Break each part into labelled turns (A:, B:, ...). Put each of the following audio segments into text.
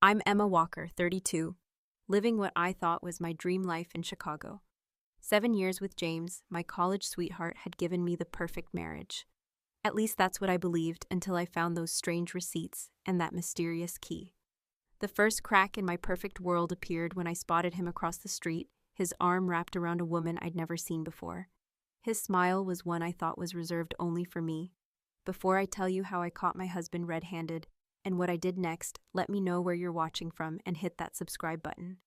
A: I'm Emma Walker, 32, living what I thought was my dream life in Chicago. 7 years with James, my college sweetheart, had given me the perfect marriage. At least that's what I believed until I found those strange receipts and that mysterious key. The first crack in my perfect world appeared when I spotted him across the street, his arm wrapped around a woman I'd never seen before. His smile was one I thought was reserved only for me. Before I tell you how I caught my husband red-handed and what I did next, let me know where you're watching from and hit that subscribe button.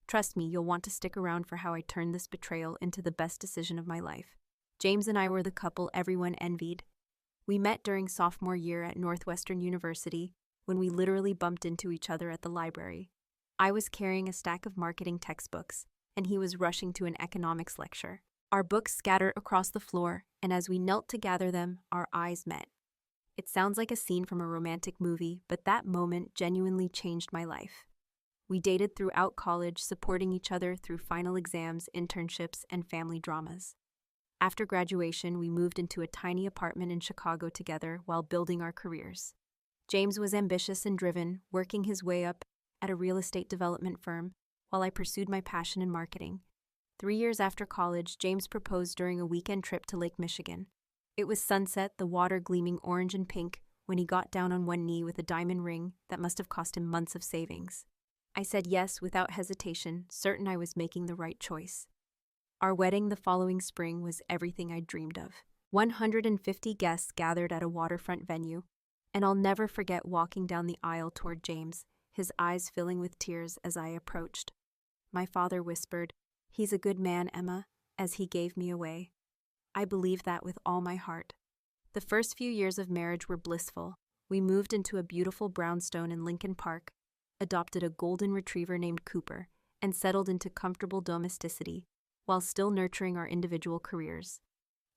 A: Trust me, you'll want to stick around for how I turned this betrayal into the best decision of my life. James and I were the couple everyone envied. We met during sophomore year at Northwestern University when we literally bumped into each other at the library. I was carrying a stack of marketing textbooks, and he was rushing to an economics lecture. Our books scattered across the floor, and as we knelt to gather them, our eyes met. It sounds like a scene from a romantic movie, but that moment genuinely changed my life. We dated throughout college, supporting each other through final exams, internships, and family dramas. After graduation, we moved into a tiny apartment in Chicago together while building our careers. James was ambitious and driven, working his way up at a real estate development firm, while I pursued my passion in marketing. 3 years after college, James proposed during a weekend trip to Lake Michigan. It was sunset, the water gleaming orange and pink, when he got down on one knee with a diamond ring that must have cost him months of savings. I said yes without hesitation, certain I was making the right choice. Our wedding the following spring was everything I'd dreamed of. 150 guests gathered at a waterfront venue, and I'll never forget walking down the aisle toward James, his eyes filling with tears as I approached. My father whispered, "He's a good man, Emma," as he gave me away. I believed that with all my heart. The first few years of marriage were blissful. We moved into a beautiful brownstone in Lincoln Park, adopted a golden retriever named Cooper, and settled into comfortable domesticity, while still nurturing our individual careers.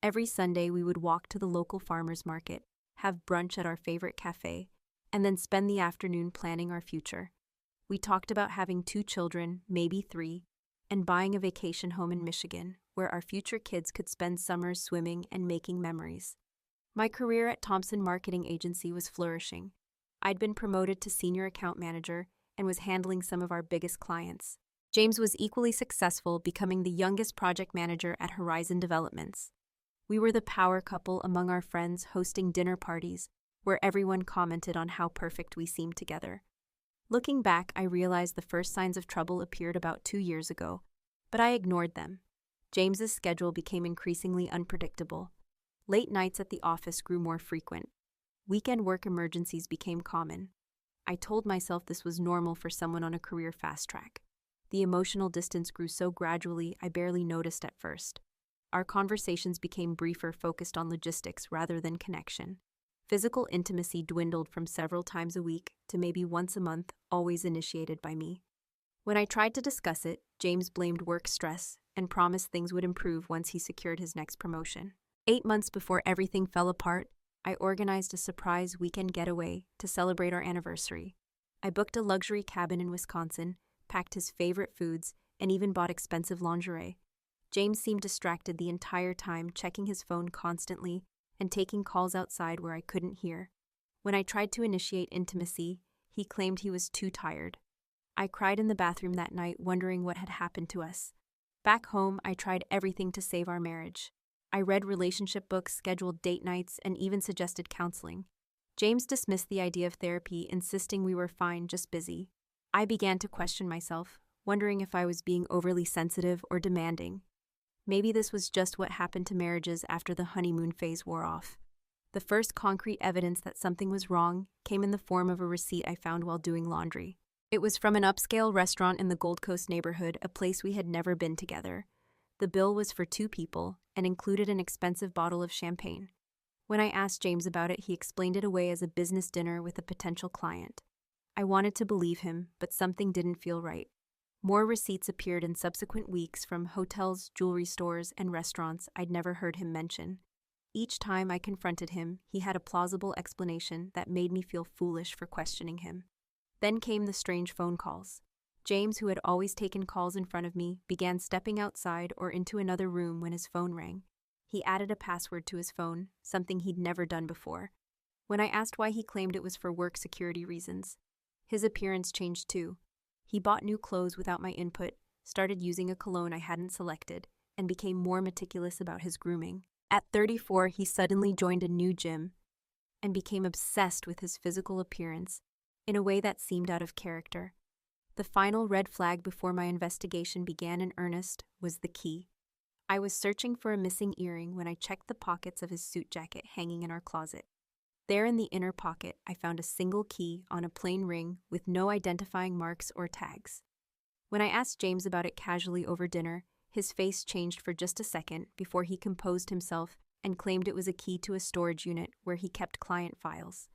A: Every Sunday we would walk to the local farmers market, have brunch at our favorite cafe, and then spend the afternoon planning our future. We talked about having 2 children, maybe 3, and buying a vacation home in Michigan, where our future kids could spend summers swimming and making memories. My career at Thompson Marketing Agency was flourishing. I'd been promoted to senior account manager and was handling some of our biggest clients. James was equally successful, becoming the youngest project manager at Horizon Developments. We were the power couple among our friends, hosting dinner parties where everyone commented on how perfect we seemed together. Looking back, I realized the first signs of trouble appeared about 2 years ago, but I ignored them. James's schedule became increasingly unpredictable. Late nights at the office grew more frequent. Weekend work emergencies became common. I told myself this was normal for someone on a career fast track. The emotional distance grew so gradually I barely noticed at first. Our conversations became briefer, focused on logistics rather than connection. Physical intimacy dwindled from several times a week to maybe once a month, always initiated by me. When I tried to discuss it, James blamed work stress and promised things would improve once he secured his next promotion. 8 months before everything fell apart, I organized a surprise weekend getaway to celebrate our anniversary. I booked a luxury cabin in Wisconsin, packed his favorite foods, and even bought expensive lingerie. James seemed distracted the entire time, checking his phone constantly and taking calls outside where I couldn't hear. When I tried to initiate intimacy, he claimed he was too tired. I cried in the bathroom that night, wondering what had happened to us. Back home, I tried everything to save our marriage. I read relationship books, scheduled date nights, and even suggested counseling. James dismissed the idea of therapy, insisting we were fine, just busy. I began to question myself, wondering if I was being overly sensitive or demanding. Maybe this was just what happened to marriages after the honeymoon phase wore off. The first concrete evidence that something was wrong came in the form of a receipt I found while doing laundry. It was from an upscale restaurant in the Gold Coast neighborhood, a place we had never been together. The bill was for 2 people and included an expensive bottle of champagne. When I asked James about it, he explained it away as a business dinner with a potential client. I wanted to believe him, but something didn't feel right. More receipts appeared in subsequent weeks from hotels, jewelry stores, and restaurants I'd never heard him mention. Each time I confronted him, he had a plausible explanation that made me feel foolish for questioning him. Then came the strange phone calls. James, who had always taken calls in front of me, began stepping outside or into another room when his phone rang. He added a password to his phone, something he'd never done before. When I asked why he claimed it was for work security reasons, His appearance changed too. He bought new clothes without my input, started using a cologne I hadn't selected, and became more meticulous about his grooming. At 34, he suddenly joined a new gym and became obsessed with his physical appearance in a way that seemed out of character. The final red flag before my investigation began in earnest was the key. I was searching for a missing earring when I checked the pockets of his suit jacket hanging in our closet. There in the inner pocket, I found a single key on a plain ring with no identifying marks or tags. When I asked James about it casually over dinner, his face changed for just a second before he composed himself and claimed it was a key to a storage unit where he kept client files.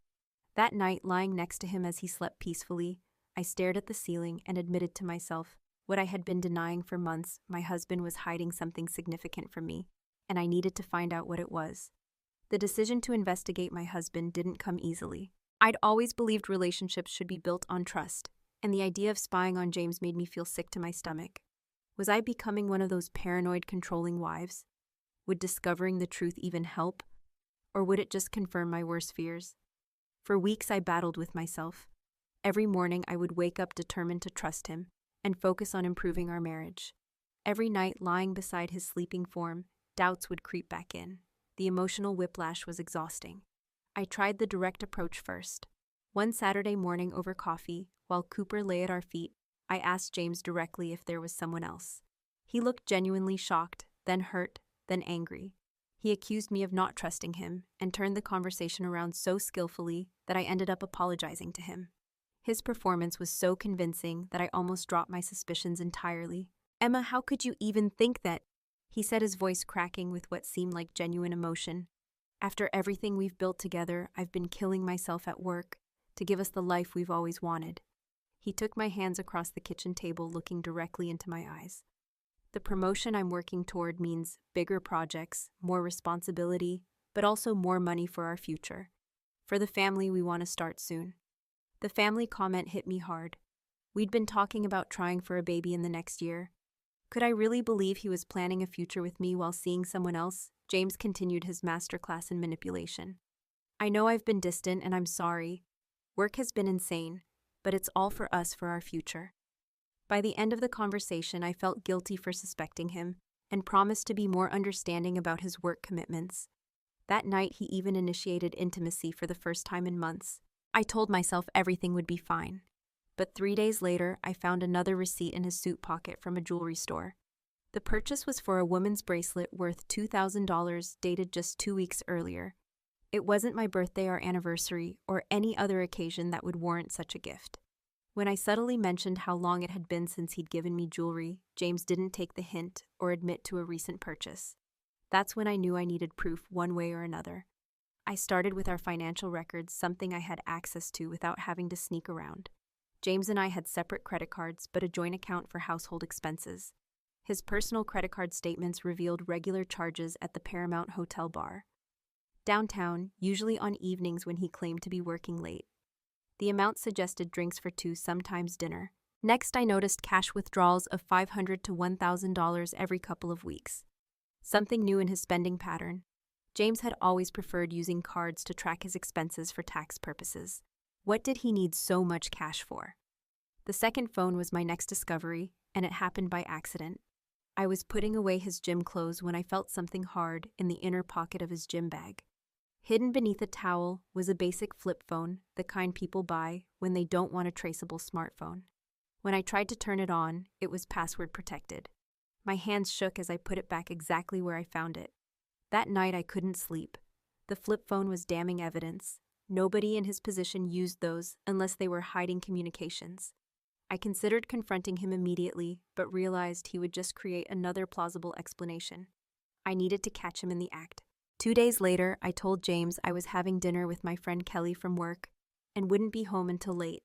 A: That night, lying next to him as he slept peacefully, I stared at the ceiling and admitted to myself what I had been denying for months: my husband was hiding something significant from me, and I needed to find out what it was. The decision to investigate my husband didn't come easily. I'd always believed relationships should be built on trust, and the idea of spying on James made me feel sick to my stomach. Was I becoming one of those paranoid, controlling wives? Would discovering the truth even help? Or would it just confirm my worst fears? For weeks I battled with myself. Every morning I would wake up determined to trust him and focus on improving our marriage. Every night, lying beside his sleeping form, doubts would creep back in. The emotional whiplash was exhausting. I tried the direct approach first. One Saturday morning over coffee, while Cooper lay at our feet, I asked James directly if there was someone else. He looked genuinely shocked, then hurt, then angry. He accused me of not trusting him and turned the conversation around so skillfully that I ended up apologizing to him. His performance was so convincing that I almost dropped my suspicions entirely. "Emma, how could you even think that?" he said, his voice cracking with what seemed like genuine emotion. "After everything we've built together, I've been killing myself at work to give us the life we've always wanted." He took my hands across the kitchen table, looking directly into my eyes. "The promotion I'm working toward means bigger projects, more responsibility, but also more money for our future. For the family we want to start soon." The family comment hit me hard. We'd been talking about trying for a baby in the next year. Could I really believe he was planning a future with me while seeing someone else? James continued his masterclass in manipulation. "I know I've been distant and I'm sorry. Work has been insane, but it's all for us, for our future." By the end of the conversation, I felt guilty for suspecting him and promised to be more understanding about his work commitments. That night, he even initiated intimacy for the first time in months. I told myself everything would be fine. But 3 days later, I found another receipt in his suit pocket from a jewelry store. The purchase was for a woman's bracelet worth $2,000, dated just 2 weeks earlier. It wasn't my birthday or anniversary or any other occasion that would warrant such a gift. When I subtly mentioned how long it had been since he'd given me jewelry, James didn't take the hint or admit to a recent purchase. That's when I knew I needed proof one way or another. I started with our financial records, something I had access to without having to sneak around. James and I had separate credit cards, but a joint account for household expenses. His personal credit card statements revealed regular charges at the Paramount Hotel bar downtown, usually on evenings when he claimed to be working late. The amount suggested drinks for two, sometimes dinner. Next, I noticed cash withdrawals of $500 to $1,000 every couple of weeks. Something new in his spending pattern. James had always preferred using cards to track his expenses for tax purposes. What did he need so much cash for? The second phone was my next discovery, and it happened by accident. I was putting away his gym clothes when I felt something hard in the inner pocket of his gym bag. Hidden beneath a towel was a basic flip phone, the kind people buy when they don't want a traceable smartphone. When I tried to turn it on, it was password protected. My hands shook as I put it back exactly where I found it. That night I couldn't sleep. The flip phone was damning evidence. Nobody in his position used those unless they were hiding communications. I considered confronting him immediately, but realized he would just create another plausible explanation. I needed to catch him in the act. 2 days later, I told James I was having dinner with my friend Kelly from work and wouldn't be home until late.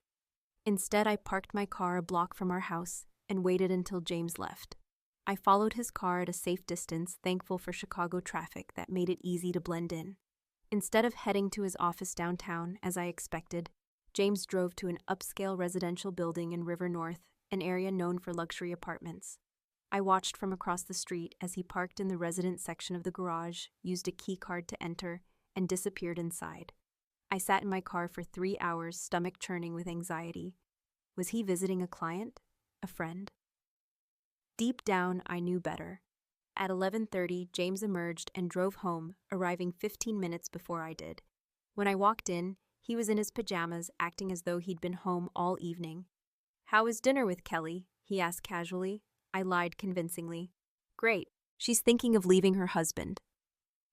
A: Instead, I parked my car a block from our house and waited until James left. I followed his car at a safe distance, thankful for Chicago traffic that made it easy to blend in. Instead of heading to his office downtown, as I expected, James drove to an upscale residential building in River North, an area known for luxury apartments. I watched from across the street as he parked in the resident section of the garage, used a key card to enter, and disappeared inside. I sat in my car for 3 hours, stomach churning with anxiety. Was he visiting a client? A friend? Deep down, I knew better. At 11:30, James emerged and drove home, arriving 15 minutes before I did. When I walked in, he was in his pajamas, acting as though he'd been home all evening. "How was dinner with Kelly?" he asked casually. I lied convincingly. "Great. She's thinking of leaving her husband."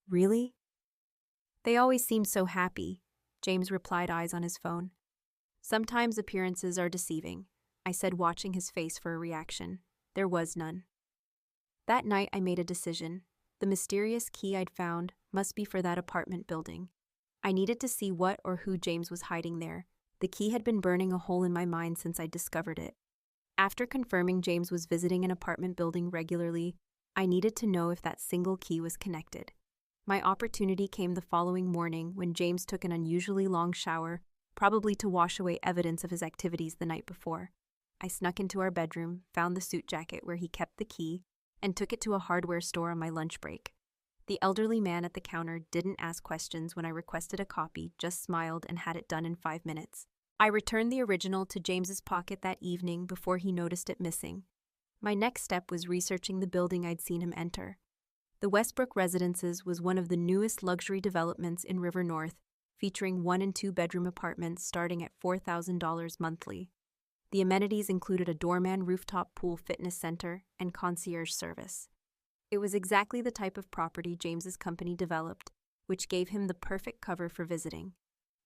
A: "Really?" "They always seem so happy," James replied, eyes on his phone. "Sometimes appearances are deceiving," I said, watching his face for a reaction. There was none. That night I made a decision. The mysterious key I'd found must be for that apartment building. I needed to see what or who James was hiding there. The key had been burning a hole in my mind since I'd discovered it. After confirming James was visiting an apartment building regularly, I needed to know if that single key was connected. My opportunity came the following morning when James took an unusually long shower, probably to wash away evidence of his activities the night before. I snuck into our bedroom, found the suit jacket where he kept the key, and took it to a hardware store on my lunch break. The elderly man at the counter didn't ask questions when I requested a copy, just smiled and had it done in 5 minutes. I returned the original to James's pocket that evening before he noticed it missing. My next step was researching the building I'd seen him enter. The Westbrook Residences was one of the newest luxury developments in River North, featuring 1- and 2-bedroom apartments starting at $4,000 monthly. The amenities included a doorman rooftop pool fitness center and concierge service. It was exactly the type of property James's company developed, which gave him the perfect cover for visiting.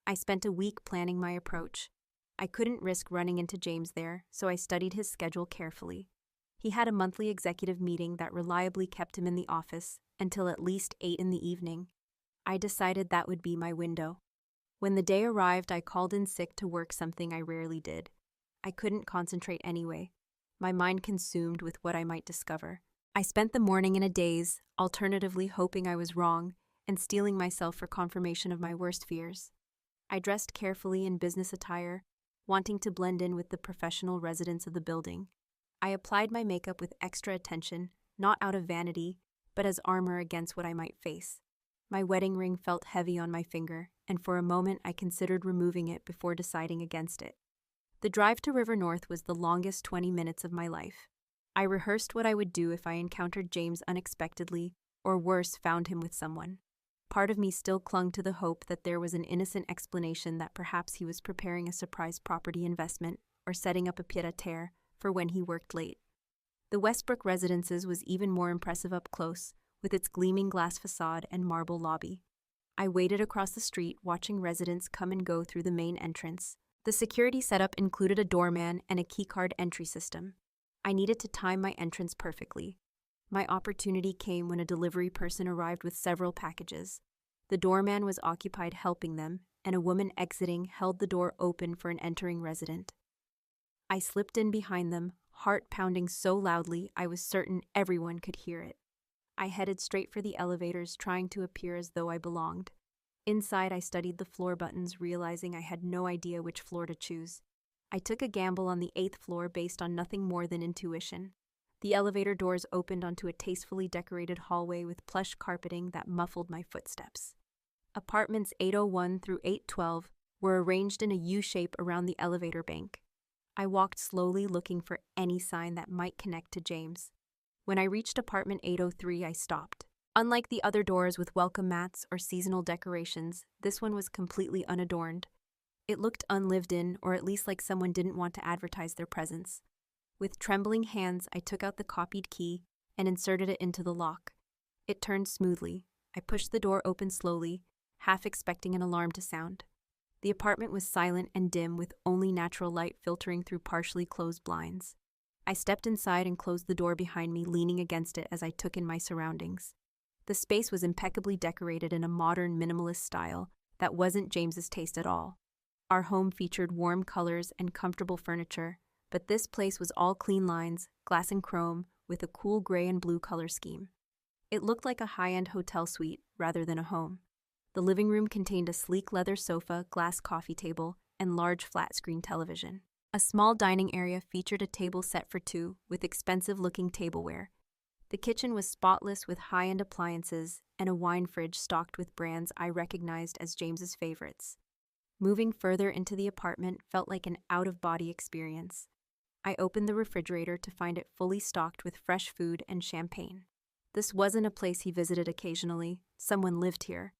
A: I spent a week planning my approach. I couldn't risk running into James there, so I studied his schedule carefully. He had a monthly executive meeting that reliably kept him in the office until at least 8 in the evening. I decided that would be my window. When the day arrived, I called in sick to work, something I rarely did. I couldn't concentrate anyway, my mind consumed with what I might discover. I spent the morning in a daze, alternatively hoping I was wrong and steeling myself for confirmation of my worst fears. I dressed carefully in business attire, wanting to blend in with the professional residents of the building. I applied my makeup with extra attention, not out of vanity, but as armor against what I might face. My wedding ring felt heavy on my finger, and for a moment I considered removing it before deciding against it. The drive to River North was the longest 20 minutes of my life. I rehearsed what I would do if I encountered James unexpectedly, or worse, found him with someone. Part of me still clung to the hope that there was an innocent explanation, that perhaps he was preparing a surprise property investment or setting up a pied-à-terre for when he worked late. The Westbrook Residences was even more impressive up close, with its gleaming glass facade and marble lobby. I waited across the street, watching residents come and go through the main entrance. The security setup included a doorman and a keycard entry system. I needed to time my entrance perfectly. My opportunity came when a delivery person arrived with several packages. The doorman was occupied helping them, and a woman exiting held the door open for an entering resident. I slipped in behind them, heart pounding so loudly I was certain everyone could hear it. I headed straight for the elevators, trying to appear as though I belonged. Inside, I studied the floor buttons, realizing I had no idea which floor to choose. I took a gamble on the 8th floor based on nothing more than intuition. The elevator doors opened onto a tastefully decorated hallway with plush carpeting that muffled my footsteps. Apartments 801 through 812 were arranged in a U-shape around the elevator bank. I walked slowly, looking for any sign that might connect to James. When I reached apartment 803, I stopped. Unlike the other doors with welcome mats or seasonal decorations, this one was completely unadorned. It looked unlived in, or at least like someone didn't want to advertise their presence. With trembling hands, I took out the copied key and inserted it into the lock. It turned smoothly. I pushed the door open slowly, half expecting an alarm to sound. The apartment was silent and dim, with only natural light filtering through partially closed blinds. I stepped inside and closed the door behind me, leaning against it as I took in my surroundings. The space was impeccably decorated in a modern, minimalist style that wasn't James's taste at all. Our home featured warm colors and comfortable furniture, but this place was all clean lines, glass and chrome, with a cool gray and blue color scheme. It looked like a high-end hotel suite rather than a home. The living room contained a sleek leather sofa, glass coffee table, and large flat-screen television. A small dining area featured a table set for two with expensive-looking tableware. The kitchen was spotless with high-end appliances and a wine fridge stocked with brands I recognized as James's favorites. Moving further into the apartment felt like an out-of-body experience. I opened the refrigerator to find it fully stocked with fresh food and champagne. This wasn't a place he visited occasionally. Someone lived here.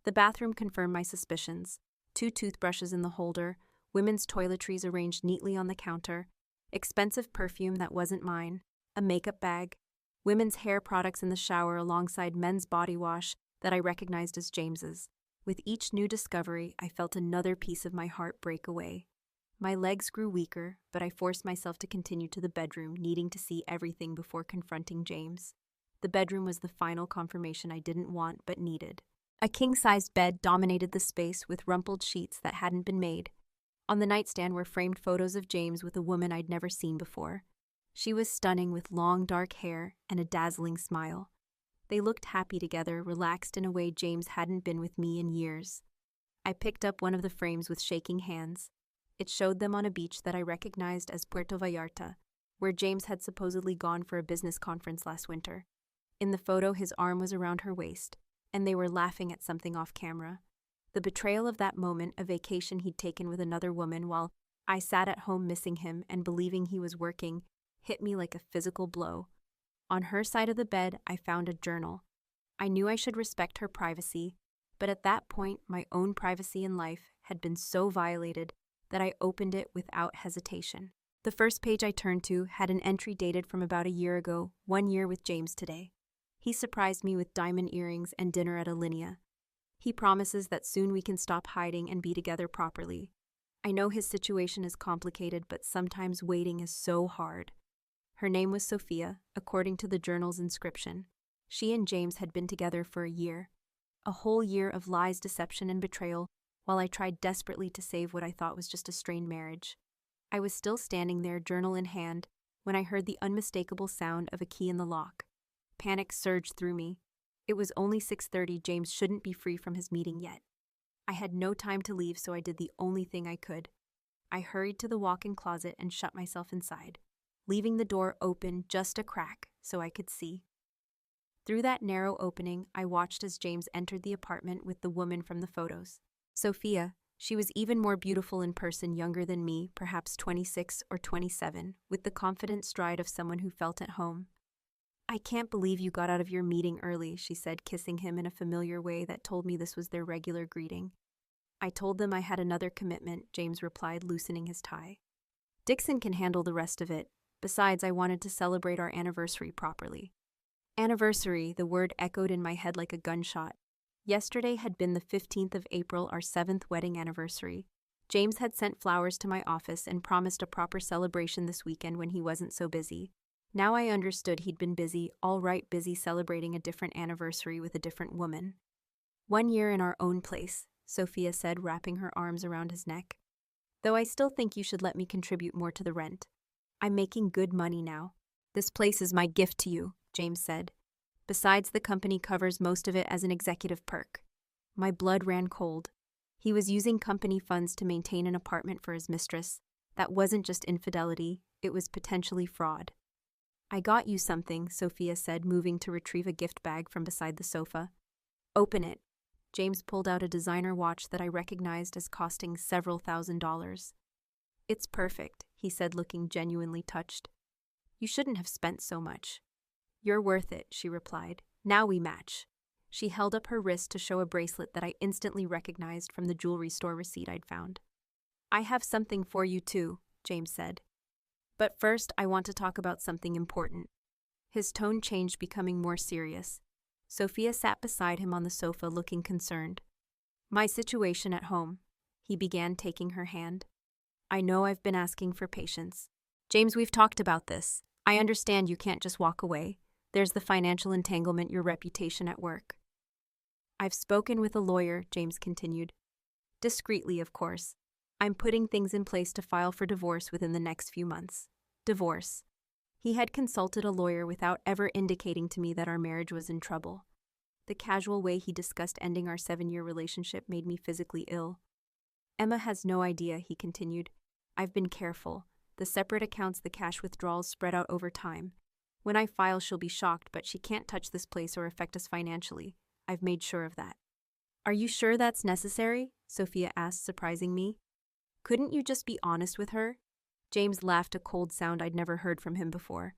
A: The bathroom confirmed my suspicions. 2 toothbrushes in the holder, women's toiletries arranged neatly on the counter, expensive perfume that wasn't mine, a makeup bag, women's hair products in the shower alongside men's body wash that I recognized as James's. With each new discovery, I felt another piece of my heart break away. My legs grew weaker, but I forced myself to continue to the bedroom, needing to see everything before confronting James. The bedroom was the final confirmation I didn't want but needed. A king-sized bed dominated the space with rumpled sheets that hadn't been made. On the nightstand were framed photos of James with a woman I'd never seen before. She was stunning with long dark hair and a dazzling smile. They looked happy together, relaxed in a way James hadn't been with me in years. I picked up one of the frames with shaking hands. It showed them on a beach that I recognized as Puerto Vallarta, where James had supposedly gone for a business conference last winter. In the photo, his arm was around her waist, and they were laughing at something off camera. The betrayal of that moment, a vacation he'd taken with another woman while I sat at home missing him and believing he was working, hit me like a physical blow. On her side of the bed, I found a journal. I knew I should respect her privacy, but at that point, my own privacy in life had been so violated that I opened it without hesitation. The first page I turned to had an entry dated from about a year ago, 1 year with James today. He surprised me with diamond earrings and dinner at Alinea. He promises that soon we can stop hiding and be together properly. I know his situation is complicated, but sometimes waiting is so hard. Her name was Sophia, according to the journal's inscription. She and James had been together for a year. A whole year of lies, deception, and betrayal, while I tried desperately to save what I thought was just a strained marriage. I was still standing there, journal in hand, when I heard the unmistakable sound of a key in the lock. Panic surged through me. It was only 6:30. James shouldn't be free from his meeting yet. I had no time to leave, so I did the only thing I could. I hurried to the walk-in closet and shut myself inside, leaving the door open just a crack so I could see. Through that narrow opening, I watched as James entered the apartment with the woman from the photos. Sophia. She was even more beautiful in person, younger than me, perhaps 26 or 27, with the confident stride of someone who felt at home. "I can't believe you got out of your meeting early," she said, kissing him in a familiar way that told me this was their regular greeting. "I told them I had another commitment," James replied, loosening his tie. "Dixon can handle the rest of it. Besides, I wanted to celebrate our anniversary properly." Anniversary, the word echoed in my head like a gunshot. Yesterday had been the 15th of April, our 7th wedding anniversary. James had sent flowers to my office and promised a proper celebration this weekend when he wasn't so busy. Now I understood he'd been busy, all right, busy celebrating a different anniversary with a different woman. 1 year in our own place, Sophia said, wrapping her arms around his neck. "Though I still think you should let me contribute more to the rent. I'm making good money now. This place is my gift to you," James said. "Besides, the company covers most of it as an executive perk." My blood ran cold. He was using company funds to maintain an apartment for his mistress. That wasn't just infidelity, it was potentially fraud. "I got you something," Sophia said, moving to retrieve a gift bag from beside the sofa. "Open it." James pulled out a designer watch that I recognized as costing several $1,000s. "It's perfect," he said, looking genuinely touched. "You shouldn't have spent so much." "You're worth it," she replied. "Now we match." She held up her wrist to show a bracelet that I instantly recognized from the jewelry store receipt I'd found. "I have something for you too," James said. "But first, I want to talk about something important." His tone changed, becoming more serious. Sophia sat beside him on the sofa, looking concerned. "My situation at home," he began, taking her hand. "I know I've been asking for patience. James, we've talked about this. I understand you can't just walk away. There's the financial entanglement, your reputation at work." "I've spoken with a lawyer," James continued. "Discreetly, of course. I'm putting things in place to file for divorce within the next few months." Divorce. He had consulted a lawyer without ever indicating to me that our marriage was in trouble. The casual way he discussed ending our 7-year relationship made me physically ill. "Emma has no idea," he continued. "I've been careful. The separate accounts, the cash withdrawals spread out over time. When I file, she'll be shocked, but she can't touch this place or affect us financially. I've made sure of that." Are you sure that's necessary? Sophia asked, surprising me. Couldn't you just be honest with her? James laughed, a cold sound I'd never heard from him before.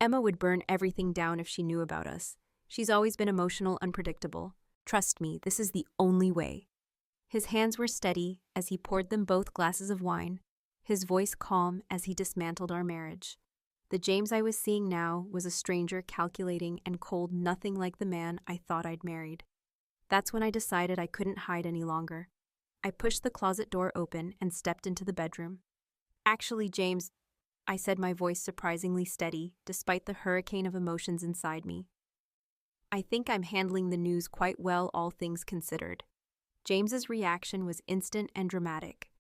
A: Emma would burn everything down if she knew about us. She's always been emotional, unpredictable. Trust me, this is the only way. His hands were steady as he poured them both glasses of wine, his voice calm as he dismantled our marriage. The James I was seeing now was a stranger, calculating and cold, nothing like the man I thought I'd married. That's when I decided I couldn't hide any longer. I pushed the closet door open and stepped into the bedroom. Actually, James, I said, my voice surprisingly steady, despite the hurricane of emotions inside me. I think I'm handling the news quite well, all things considered. James's reaction was instant and dramatic.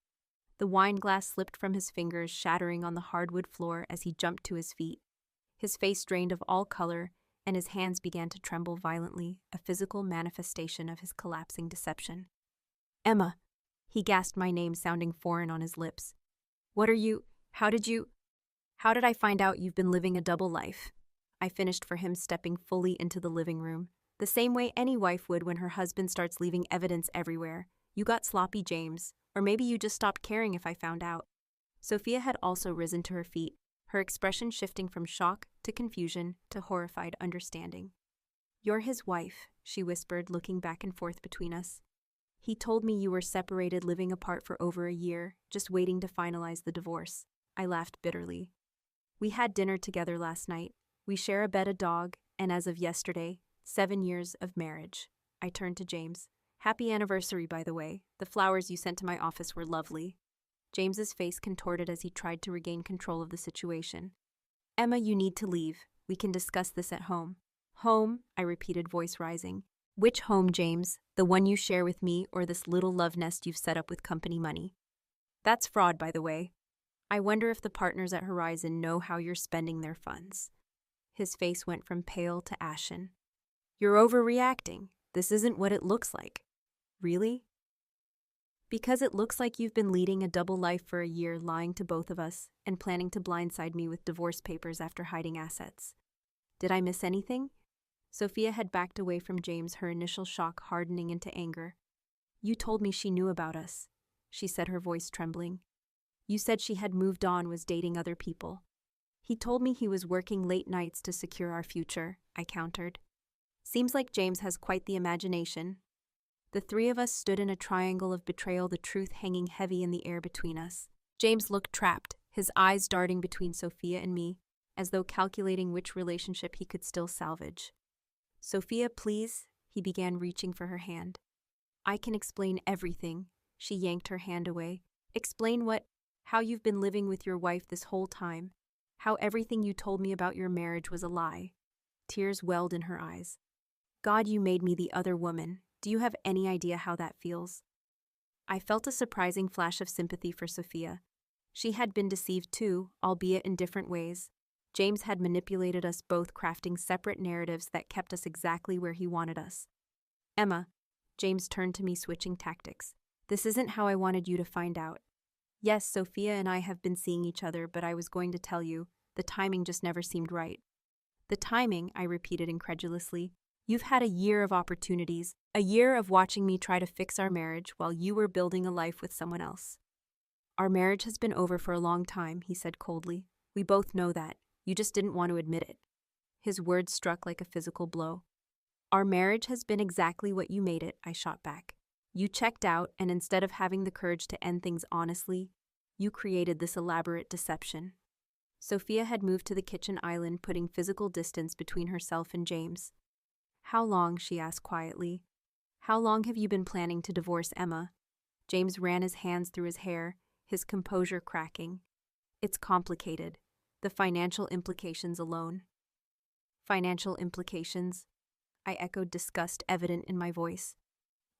A: The wine glass slipped from his fingers, shattering on the hardwood floor as he jumped to his feet. His face drained of all color, and his hands began to tremble violently, a physical manifestation of his collapsing deception. Emma, he gasped, my name sounding foreign on his lips. What are you? How did I find out you've been living a double life? I finished for him, stepping fully into the living room, the same way any wife would when her husband starts leaving evidence everywhere. You got sloppy, James, or maybe you just stopped caring if I found out. Sophia had also risen to her feet, her expression shifting from shock to confusion to horrified understanding. You're his wife, she whispered, looking back and forth between us. He told me you were separated, living apart for over a year, just waiting to finalize the divorce. I laughed bitterly. We had dinner together last night. We share a bed, a dog, and as of yesterday, 7 years of marriage. I turned to James. Happy anniversary, by the way. The flowers you sent to my office were lovely. James's face contorted as he tried to regain control of the situation. Emma, you need to leave. We can discuss this at home. Home, I repeated, voice rising. Which home, James? The one you share with me, or this little love nest you've set up with company money? That's fraud, by the way. I wonder if the partners at Horizon know how you're spending their funds. His face went from pale to ashen. You're overreacting. This isn't what it looks like. Really? Because it looks like you've been leading a double life for a year, lying to both of us and planning to blindside me with divorce papers after hiding assets. Did I miss anything? Sophia had backed away from James, her initial shock hardening into anger. You told me she knew about us, she said, her voice trembling. You said she had moved on, was dating other people. He told me he was working late nights to secure our future, I countered. Seems like James has quite the imagination. The three of us stood in a triangle of betrayal, the truth hanging heavy in the air between us. James looked trapped, his eyes darting between Sophia and me, as though calculating which relationship he could still salvage. Sophia, please, he began, reaching for her hand. I can explain everything, she yanked her hand away. Explain what? How you've been living with your wife this whole time. How everything you told me about your marriage was a lie. Tears welled in her eyes. God, you made me the other woman. Do you have any idea how that feels? I felt a surprising flash of sympathy for Sophia. She had been deceived too, albeit in different ways. James had manipulated us both, crafting separate narratives that kept us exactly where he wanted us. Emma, James turned to me, switching tactics. This isn't how I wanted you to find out. Yes, Sophia and I have been seeing each other, but I was going to tell you, the timing just never seemed right. The timing, I repeated incredulously. You've had a year of opportunities, a year of watching me try to fix our marriage while you were building a life with someone else. Our marriage has been over for a long time, he said coldly. We both know that. You just didn't want to admit it. His words struck like a physical blow. Our marriage has been exactly what you made it, I shot back. You checked out, and instead of having the courage to end things honestly, you created this elaborate deception. Sophia had moved to the kitchen island, putting physical distance between herself and James. How long, she asked quietly. How long have you been planning to divorce Emma? James ran his hands through his hair, his composure cracking. It's complicated. The financial implications alone. Financial implications? I echoed, disgust evident in my voice.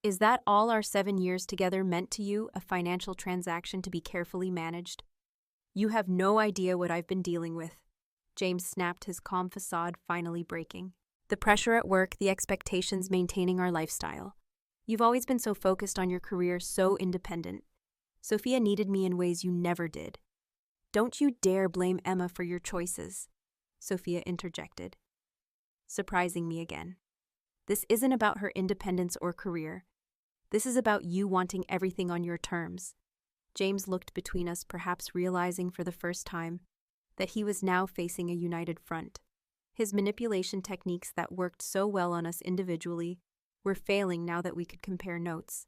A: Is that all our 7 years together meant to you, a financial transaction to be carefully managed? You have no idea what I've been dealing with. James snapped, his calm facade finally breaking. The pressure at work, the expectations maintaining our lifestyle. You've always been so focused on your career, so independent. Sophia needed me in ways you never did. Don't you dare blame Emma for your choices, Sophia interjected, surprising me again. This isn't about her independence or career. This is about you wanting everything on your terms." James looked between us, perhaps realizing for the first time that he was now facing a united front. His manipulation techniques that worked so well on us individually were failing now that we could compare notes.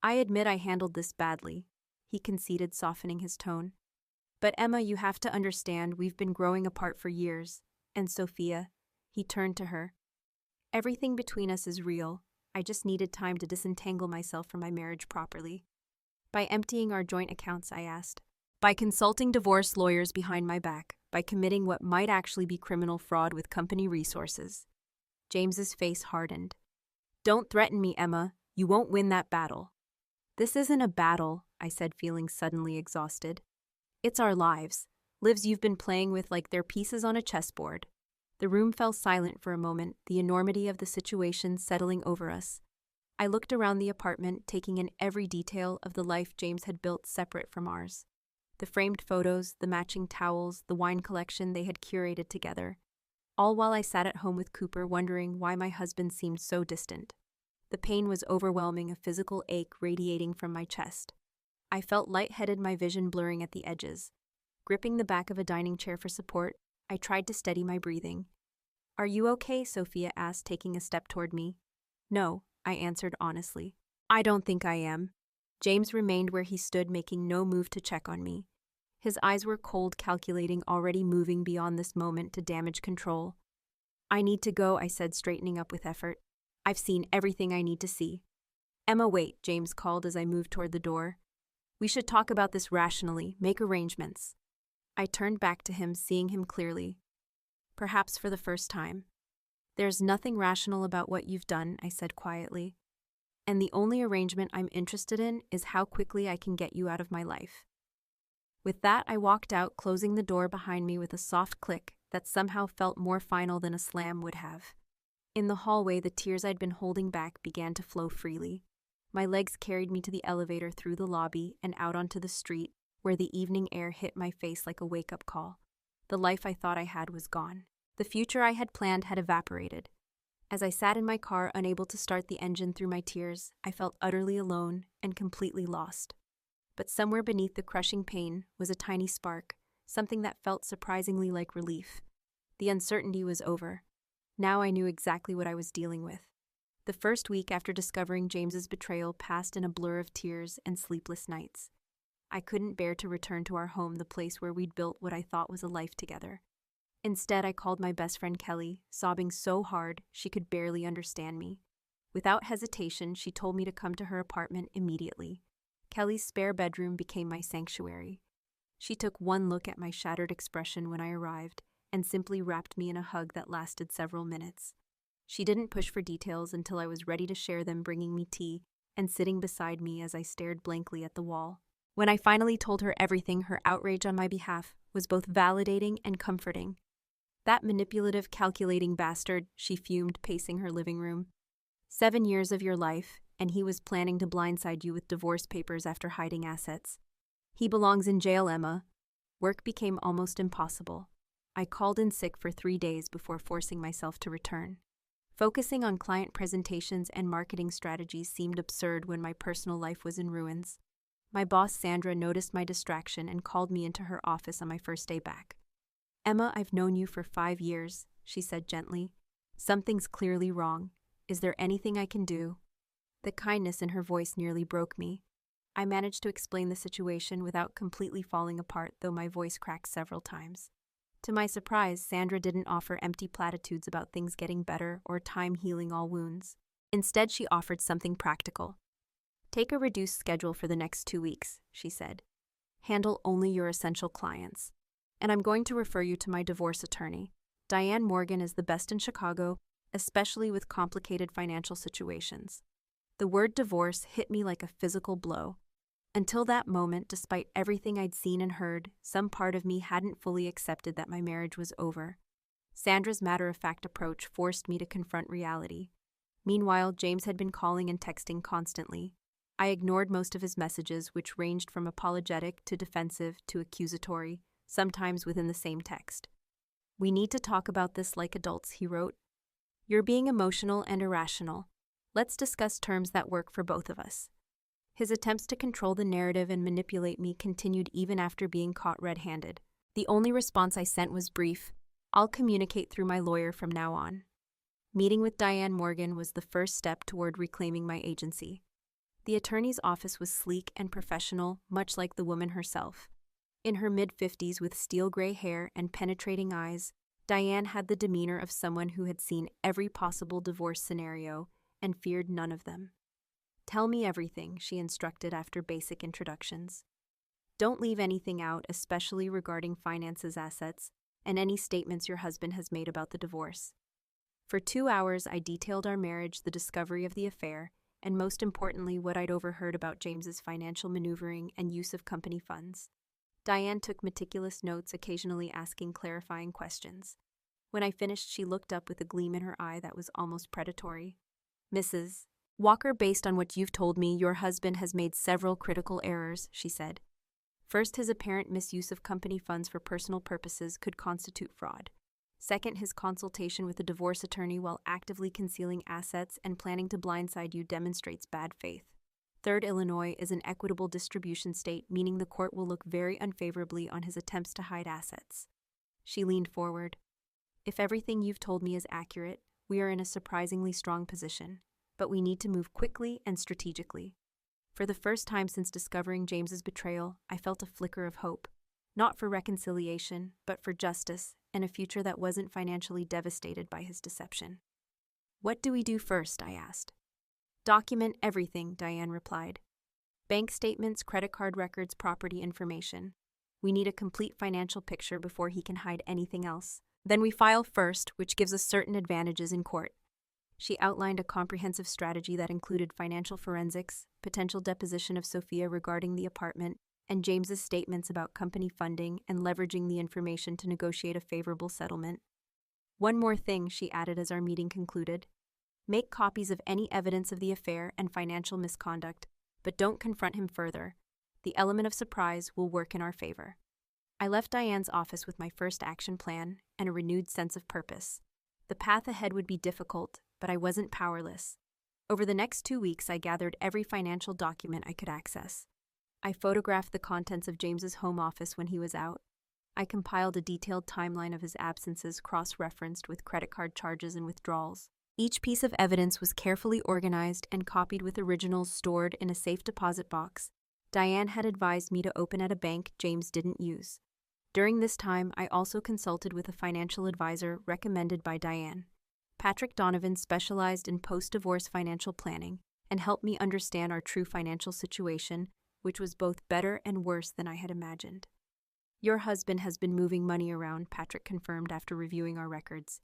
A: "I admit I handled this badly," he conceded, softening his tone. "But Emma, you have to understand, we've been growing apart for years. And Sophia," he turned to her, "everything between us is real. I just needed time to disentangle myself from my marriage properly." "By emptying our joint accounts?" I asked. "By consulting divorce lawyers behind my back, by committing what might actually be criminal fraud with company resources." James's face hardened. "Don't threaten me, Emma. You won't win that battle." "This isn't a battle," I said, feeling suddenly exhausted. "It's our lives you've been playing with like they're pieces on a chessboard." The room fell silent for a moment, the enormity of the situation settling over us. I looked around the apartment, taking in every detail of the life James had built separate from ours. The framed photos, the matching towels, the wine collection they had curated together. All while I sat at home with Cooper, wondering why my husband seemed so distant. The pain was overwhelming, a physical ache radiating from my chest. I felt lightheaded, my vision blurring at the edges. Gripping the back of a dining chair for support, I tried to steady my breathing. "Are you okay?" Sophia asked, taking a step toward me. "No," I answered honestly. "I don't think I am." James remained where he stood, making no move to check on me. His eyes were cold, calculating, already moving beyond this moment to damage control. "I need to go," I said, straightening up with effort. "I've seen everything I need to see." "Emma, wait," James called as I moved toward the door. "We should talk about this rationally, make arrangements." I turned back to him, seeing him clearly. Perhaps for the first time. "There's nothing rational about what you've done," I said quietly. "And the only arrangement I'm interested in is how quickly I can get you out of my life." With that, I walked out, closing the door behind me with a soft click that somehow felt more final than a slam would have. In the hallway, the tears I'd been holding back began to flow freely. My legs carried me to the elevator, through the lobby, and out onto the street, where the evening air hit my face like a wake-up call. The life I thought I had was gone. The future I had planned had evaporated. As I sat in my car, unable to start the engine through my tears, I felt utterly alone and completely lost. But somewhere beneath the crushing pain was a tiny spark, something that felt surprisingly like relief. The uncertainty was over. Now I knew exactly what I was dealing with. The first week after discovering James's betrayal passed in a blur of tears and sleepless nights. I couldn't bear to return to our home, the place where we'd built what I thought was a life together. Instead, I called my best friend Kelly, sobbing so hard she could barely understand me. Without hesitation, she told me to come to her apartment immediately. Kelly's spare bedroom became my sanctuary. She took one look at my shattered expression when I arrived and simply wrapped me in a hug that lasted several minutes. She didn't push for details until I was ready to share them, bringing me tea and sitting beside me as I stared blankly at the wall. When I finally told her everything, her outrage on my behalf was both validating and comforting. "That manipulative, calculating bastard," she fumed, pacing her living room. 7 years of your life, and he was planning to blindside you with divorce papers after hiding assets. He belongs in jail, Emma. Work became almost impossible. I called in sick for 3 days before forcing myself to return. Focusing on client presentations and marketing strategies seemed absurd when my personal life was in ruins. My boss, Sandra, noticed my distraction and called me into her office on my first day back. "Emma, I've known you for 5 years," she said gently. "Something's clearly wrong. Is there anything I can do?" The kindness in her voice nearly broke me. I managed to explain the situation without completely falling apart, though my voice cracked several times. To my surprise, Sandra didn't offer empty platitudes about things getting better or time healing all wounds. Instead, she offered something practical. "Take a reduced schedule for the next 2 weeks," she said. "Handle only your essential clients. And I'm going to refer you to my divorce attorney. Diane Morgan is the best in Chicago, especially with complicated financial situations." The word divorce hit me like a physical blow. Until that moment, despite everything I'd seen and heard, some part of me hadn't fully accepted that my marriage was over. Sandra's matter-of-fact approach forced me to confront reality. Meanwhile, James had been calling and texting constantly. I ignored most of his messages, which ranged from apologetic to defensive to accusatory, sometimes within the same text. "We need to talk about this like adults," he wrote. "You're being emotional and irrational. Let's discuss terms that work for both of us. His attempts to control the narrative and manipulate me continued even after being caught red-handed. The only response I sent was brief, "I'll communicate through my lawyer from now on." Meeting with Diane Morgan was the first step toward reclaiming my agency. The attorney's office was sleek and professional, much like the woman herself. In her mid-50s with steel gray hair and penetrating eyes, Diane had the demeanor of someone who had seen every possible divorce scenario and feared none of them. "Tell me everything," she instructed after basic introductions. "Don't leave anything out, especially regarding finances, assets, and any statements your husband has made about the divorce." For 2 hours, I detailed our marriage, the discovery of the affair, and most importantly, what I'd overheard about James's financial maneuvering and use of company funds. Diane took meticulous notes, occasionally asking clarifying questions. When I finished, she looked up with a gleam in her eye that was almost predatory. "Mrs. Walker, based on what you've told me, your husband has made several critical errors," she said. "First, his apparent misuse of company funds for personal purposes could constitute fraud. Second, his consultation with a divorce attorney while actively concealing assets and planning to blindside you demonstrates bad faith. Third, Illinois is an equitable distribution state, meaning the court will look very unfavorably on his attempts to hide assets." She leaned forward. "If everything you've told me is accurate, we are in a surprisingly strong position, but we need to move quickly and strategically." For the first time since discovering James's betrayal, I felt a flicker of hope, not for reconciliation, but for justice and a future that wasn't financially devastated by his deception. "What do we do first?" I asked. "Document everything," Diane replied. "Bank statements, credit card records, property information. We need a complete financial picture before he can hide anything else. Then we file first, which gives us certain advantages in court." She outlined a comprehensive strategy that included financial forensics, potential deposition of Sophia regarding the apartment, and James's statements about company funding and leveraging the information to negotiate a favorable settlement. "One more thing," she added as our meeting concluded. "Make copies of any evidence of the affair and financial misconduct, but don't confront him further. The element of surprise will work in our favor." I left Diane's office with my first action plan and a renewed sense of purpose. The path ahead would be difficult, but I wasn't powerless. Over the next 2 weeks, I gathered every financial document I could access. I photographed the contents of James's home office when he was out. I compiled a detailed timeline of his absences, cross-referenced with credit card charges and withdrawals. Each piece of evidence was carefully organized and copied with originals stored in a safe deposit box Diane had advised me to open at a bank James didn't use. During this time, I also consulted with a financial advisor recommended by Diane. Patrick Donovan specialized in post-divorce financial planning and helped me understand our true financial situation, which was both better and worse than I had imagined. "Your husband has been moving money around," Patrick confirmed after reviewing our records.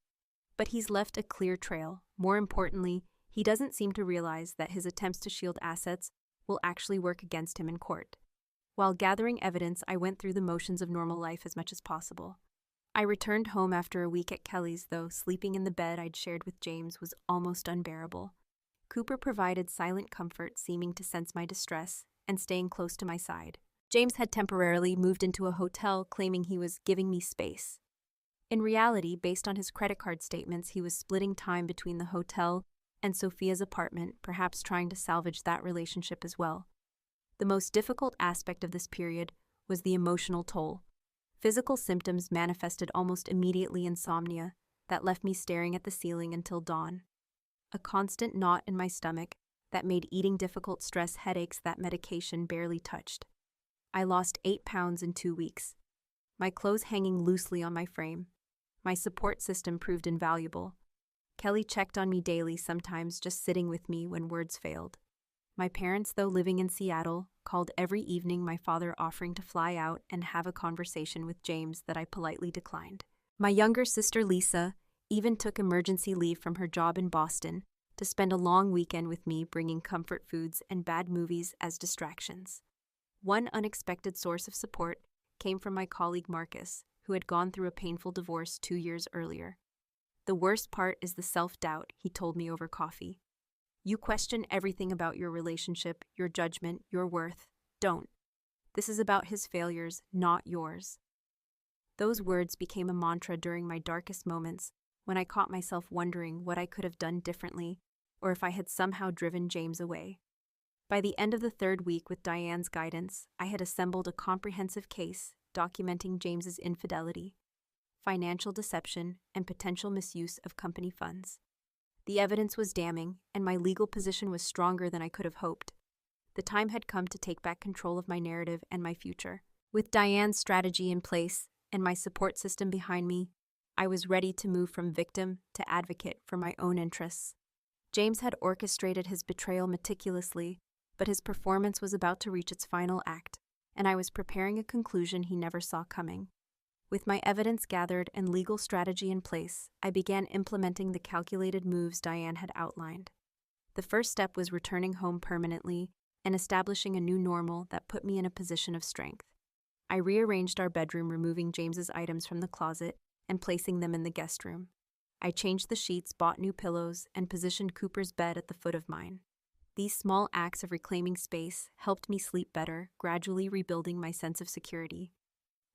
A: "But he's left a clear trail. More importantly, he doesn't seem to realize that his attempts to shield assets will actually work against him in court." While gathering evidence, I went through the motions of normal life as much as possible. I returned home after a week at Kelly's, though sleeping in the bed I'd shared with James was almost unbearable. Cooper provided silent comfort, seeming to sense my distress and staying close to my side. James had temporarily moved into a hotel, claiming he was giving me space. In reality, based on his credit card statements, he was splitting time between the hotel and Sophia's apartment, perhaps trying to salvage that relationship as well. The most difficult aspect of this period was the emotional toll. Physical symptoms manifested almost immediately: insomnia that left me staring at the ceiling until dawn, a constant knot in my stomach that made eating difficult, stress headaches that medication barely touched. I lost 8 pounds in 2 weeks, my clothes hanging loosely on my frame. My support system proved invaluable. Kelly checked on me daily, sometimes just sitting with me when words failed. My parents, though living in Seattle, called every evening, my father offering to fly out and have a conversation with James that I politely declined. My younger sister, Lisa, even took emergency leave from her job in Boston to spend a long weekend with me, bringing comfort foods and bad movies as distractions. One unexpected source of support came from my colleague Marcus, who had gone through a painful divorce 2 years earlier. "The worst part is the self-doubt," he told me over coffee. "You question everything about your relationship, your judgment, your worth. Don't. This is about his failures, not yours." Those words became a mantra during my darkest moments, when I caught myself wondering what I could have done differently, or if I had somehow driven James away. By the end of the third week, with Diane's guidance, I had assembled a comprehensive case documenting James's infidelity, financial deception, and potential misuse of company funds. The evidence was damning, and my legal position was stronger than I could have hoped. The time had come to take back control of my narrative and my future. With Diane's strategy in place and my support system behind me, I was ready to move from victim to advocate for my own interests. James had orchestrated his betrayal meticulously, but his performance was about to reach its final act, and I was preparing a conclusion he never saw coming. With my evidence gathered and legal strategy in place, I began implementing the calculated moves Diane had outlined. The first step was returning home permanently and establishing a new normal that put me in a position of strength. I rearranged our bedroom, removing James's items from the closet and placing them in the guest room. I changed the sheets, bought new pillows, and positioned Cooper's bed at the foot of mine. These small acts of reclaiming space helped me sleep better, gradually rebuilding my sense of security.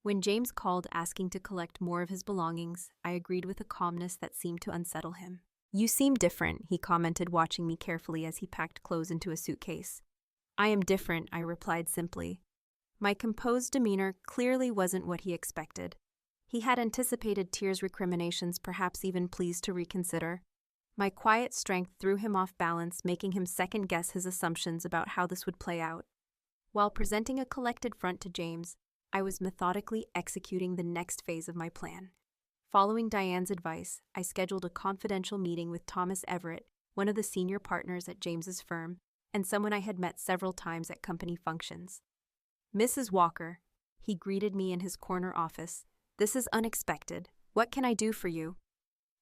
A: When James called asking to collect more of his belongings, I agreed with a calmness that seemed to unsettle him. "You seem different," he commented, watching me carefully as he packed clothes into a suitcase. "I am different," I replied simply. My composed demeanor clearly wasn't what he expected. He had anticipated tears, recriminations, perhaps even pleas to reconsider. My quiet strength threw him off balance, making him second-guess his assumptions about how this would play out. While presenting a collected front to James, I was methodically executing the next phase of my plan. Following Diane's advice, I scheduled a confidential meeting with Thomas Everett, one of the senior partners at James's firm, and someone I had met several times at company functions. "Mrs. Walker," he greeted me in his corner office, "this is unexpected. What can I do for you?"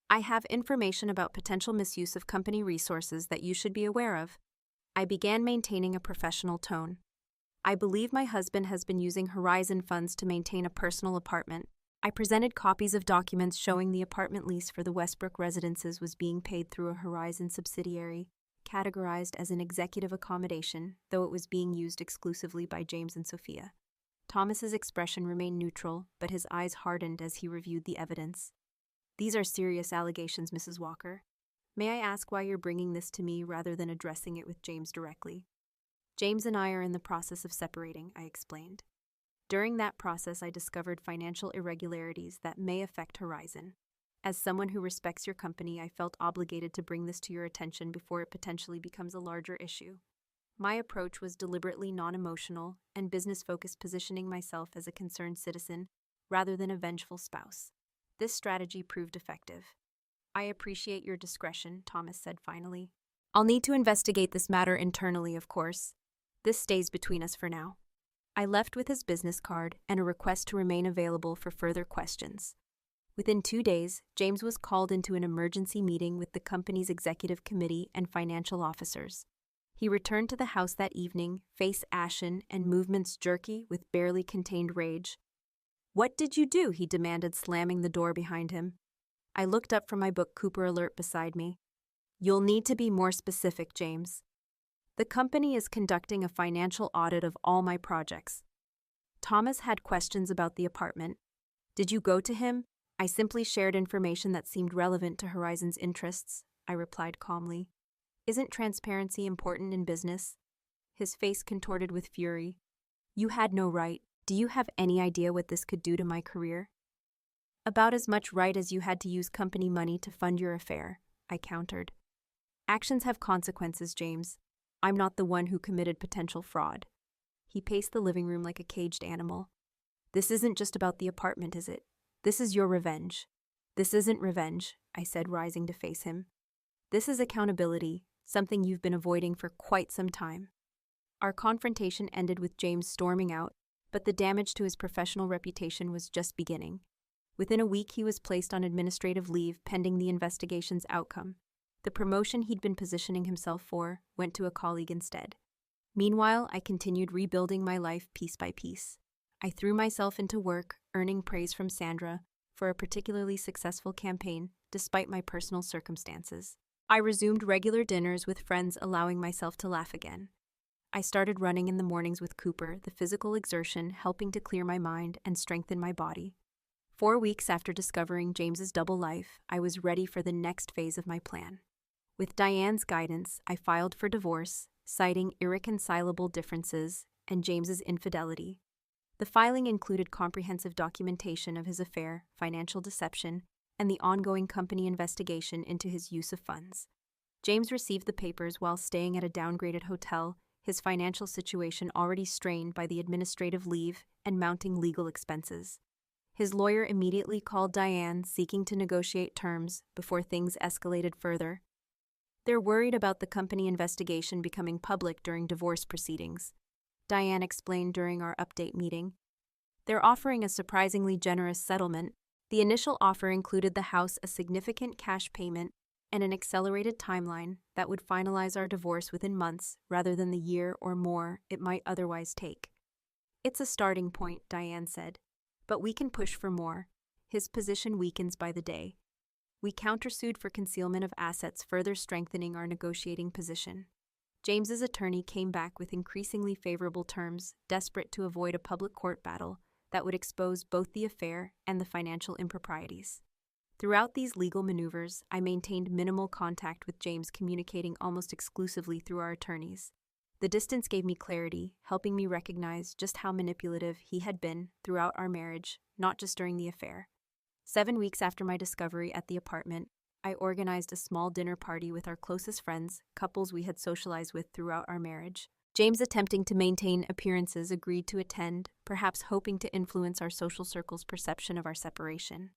A: "I have information about potential misuse of company resources that you should be aware of." I began maintaining a professional tone. "I believe my husband has been using Horizon funds to maintain a personal apartment." I presented copies of documents showing the apartment lease for the Westbrook residences was being paid through a Horizon subsidiary, categorized as an executive accommodation, though it was being used exclusively by James and Sophia. Thomas's expression remained neutral, but his eyes hardened as he reviewed the evidence. "These are serious allegations, Mrs. Walker. May I ask why you're bringing this to me rather than addressing it with James directly?" "James and I are in the process of separating," I explained. "During that process, I discovered financial irregularities that may affect Horizon. As someone who respects your company, I felt obligated to bring this to your attention before it potentially becomes a larger issue." My approach was deliberately non-emotional and business-focused, positioning myself as a concerned citizen rather than a vengeful spouse. This strategy proved effective. "I appreciate your discretion," Thomas said finally. "I'll need to investigate this matter internally, of course. This stays between us for now." I left with his business card and a request to remain available for further questions. Within 2 days, James was called into an emergency meeting with the company's executive committee and financial officers. He returned to the house that evening, face ashen and movements jerky with barely contained rage. "What did you do?" he demanded, slamming the door behind him. I looked up from my book, Cooper alert beside me. "You'll need to be more specific, James." "The company is conducting a financial audit of all my projects." Thomas had questions about the apartment. "Did you go to him?" "I simply shared information that seemed relevant to Horizon's interests," I replied calmly. "Isn't transparency important in business?" His face contorted with fury. "You had no right. Do you have any idea what this could do to my career?" "About as much right as you had to use company money to fund your affair," I countered. "Actions have consequences, James. I'm not the one who committed potential fraud." He paced the living room like a caged animal. "This isn't just about the apartment, is it? This is your revenge." "This isn't revenge," I said, rising to face him. "This is accountability, something you've been avoiding for quite some time." Our confrontation ended with James storming out, but the damage to his professional reputation was just beginning. Within a week, he was placed on administrative leave pending the investigation's outcome. The promotion he'd been positioning himself for went to a colleague instead. Meanwhile, I continued rebuilding my life piece by piece. I threw myself into work, earning praise from Sandra for a particularly successful campaign, despite my personal circumstances. I resumed regular dinners with friends, allowing myself to laugh again. I started running in the mornings with Cooper, the physical exertion helping to clear my mind and strengthen my body. 4 weeks after discovering James's double life, I was ready for the next phase of my plan. With Diane's guidance, I filed for divorce, citing irreconcilable differences and James's infidelity. The filing included comprehensive documentation of his affair, financial deception, and the ongoing company investigation into his use of funds. James received the papers while staying at a downgraded hotel, his financial situation already strained by the administrative leave and mounting legal expenses. His lawyer immediately called Diane, seeking to negotiate terms before things escalated further. They're worried about the company investigation becoming public during divorce proceedings, Diane explained during our update meeting. They're offering a surprisingly generous settlement. The initial offer included the house, a significant cash payment, and an accelerated timeline that would finalize our divorce within months rather than the year or more it might otherwise take. It's a starting point, Diane said, but we can push for more. His position weakens by the day. We countersued for concealment of assets, further strengthening our negotiating position. James's attorney came back with increasingly favorable terms, desperate to avoid a public court battle that would expose both the affair and the financial improprieties. Throughout these legal maneuvers, I maintained minimal contact with James, communicating almost exclusively through our attorneys. The distance gave me clarity, helping me recognize just how manipulative he had been throughout our marriage, not just during the affair. 7 weeks after my discovery at the apartment, I organized a small dinner party with our closest friends, couples we had socialized with throughout our marriage. James, attempting to maintain appearances, agreed to attend, perhaps hoping to influence our social circle's perception of our separation.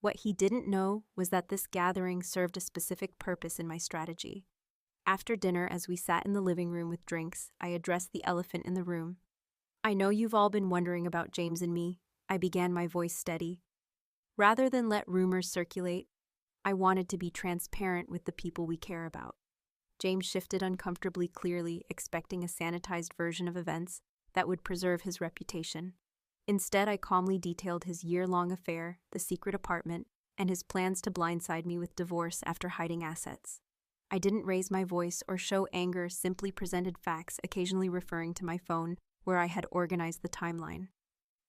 A: What he didn't know was that this gathering served a specific purpose in my strategy. After dinner, as we sat in the living room with drinks, I addressed the elephant in the room. I know you've all been wondering about James and me, I began, my voice steady. Rather than let rumors circulate, I wanted to be transparent with the people we care about. James shifted uncomfortably, clearly expecting a sanitized version of events that would preserve his reputation. Instead, I calmly detailed his year-long affair, the secret apartment, and his plans to blindside me with divorce after hiding assets. I didn't raise my voice or show anger, simply presented facts, occasionally referring to my phone, where I had organized the timeline.